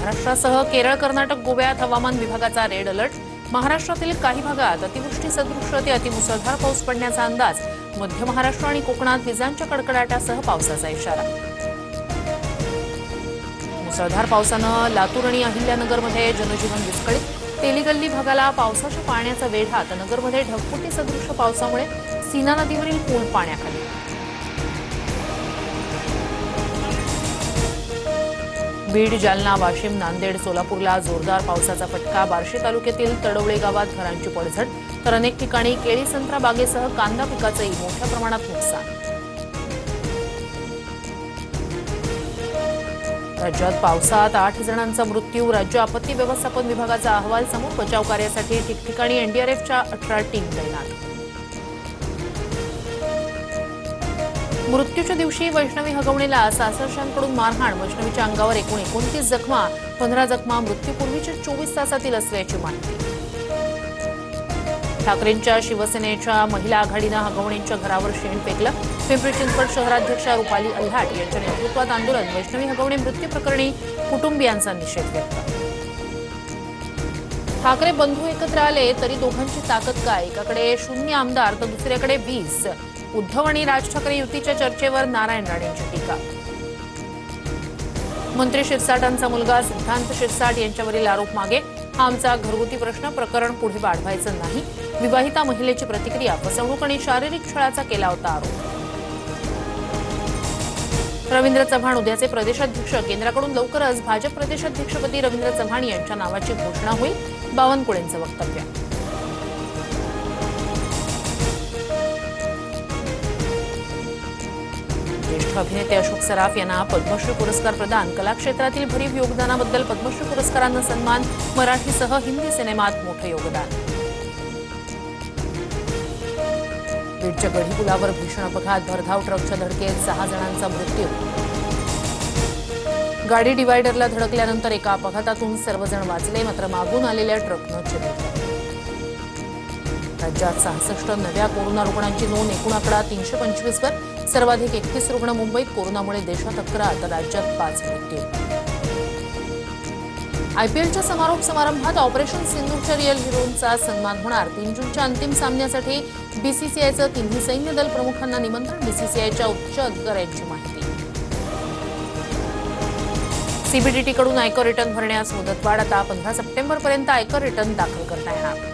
महाराष्ट्रासह केरळ, कर्नाटक, गोव्यात हवामान विभागाचा रेड अलर्ट. महाराष्ट्रातील काही भागात अतिवृष्टी सदृश ते अतिमुसळधार पाऊस पडण्याचा अंदाज. मध्य महाराष्ट्र आणि कोकणात विजांच्या कडकडाटासह पावसाचा इशारा. मुसळधार पावसानं लातूर आणि अहिल्यानगरमध्ये जनजीवन विस्कळीत. तेलीगल्ली भागाला पावसाच्या पाण्याचा वेढा तर नगरमध्ये ढगफुटी सदृश पावसामुळे सीना नदीवरील पूल पाण्याखाली. बीड, जालना, वाशिम, नांदेड, सोलापूरला जोरदार पावसाचा फटका. बार्शी तालुक्यातील तडवळे गावात घरांची पडझड तर अनेक ठिकाणी केळी, संत्रा बागेसह कांदा पिकाचंही मोठ्या प्रमाणात नुकसान. राज्यात पावसात 8 जणांचा मृत्यू. राज्य आपत्ती व्यवस्थापन विभागाचा अहवाल समोर. बचाव कार्यासाठी ठिकठिकाणी एनडीआरएफच्या 18 टीम तैनात. मृत्यूच्या दिवशी वैष्णवी हगवणेला सासरच्यांकडून मारहाण. वैष्णवीच्या अंगावर एकूण 29 जखमा. 15 जखमा मृत्यूपूर्वीच्या 24 तासातील असल्याची माहिती. ठाकरेंच्या शिवसेनेच्या महिला आघाडीनं हगवणेंच्या घरावर शेण फेकलं. पिंपरी चिंचवड शहराध्यक्षा रुपाली अल्हाट यांच्या नेतृत्वात आंदोलन. वैष्णवी हगवणे मृत्यू प्रकरणी कुटुंबियांचा निषेध व्यक्त. ठाकरे बंधू एकत्र आले तरी दोघांची ताकद काय? एकाकडे 0 आमदार तर दुसऱ्याकडे 20. उद्धव आणि राज ठाकरे युतीच्या चर्चेवर नारायण राणेंची टीका. मंत्री शिरसाटांचा मुलगा सिद्धांत शिरसाट यांच्यावरील आरोप मागे. हा आमचा घरगुती प्रश्न, प्रकरण पुढे वाढवायचं नाही. विवाहिता महिलेची प्रतिक्रिया. फसवणूक आणि शारीरिक छळाचा केला होता आरोप. रवींद्र चव्हाण उद्याचे प्रदेशाध्यक्ष. केंद्राकडून लवकरच भाजप प्रदेशाध्यक्षपदी रवींद्र चव्हाण यांच्या नावाची घोषणा होईल. बावनकुळेंचं वक्तव्य. ज्येष्ठ अभिनेते अशोक सराफ यांना पद्मश्री पुरस्कार प्रदान. कला क्षेत्रातील भरीव योगदानाबद्दल पद्मश्री पुरस्कारानं सन्मान. मराठीसह हिंदी सिनेमात मोठं योगदान. बीडच्या गढी पुलावर भीषण अपघात. भरधाव ट्रकच्या धडकेत 6 जणांचा मृत्यू. गाडी डिव्हायडरला धडकल्यानंतर एका अपघातातून सर्वजण वाचले, मात्र मागून आलेल्या ट्रकनं चिरडलं. राज्यात 66 नव्या कोरोना रुग्णांची नोंद. एकूण आकडा 325 वर. सर्वाधिक 31 रुग्ण मुंबईत. कोरोनामुळे देशात 11 तर राज्यात 5 मृत्यू. आयपीएलच्या समारोप समारंभात ऑपरेशन सिंधूच्या रिअल हिरोंचा सन्मान होणार. 3 जूनच्या अंतिम सामन्यासाठी बीसीसीआयचं तिन्ही सैन्य दल प्रमुखांना निमंत्रण. बीसीसीआयच्या उच्च अधिकाऱ्यांची माहिती. सीबीडीटीकडून आयकर रिटर्न भरण्यास मुदतवाढ. आता 15 सप्टेंबरपर्यंत आयकर रिटर्न दाखल करता येणार.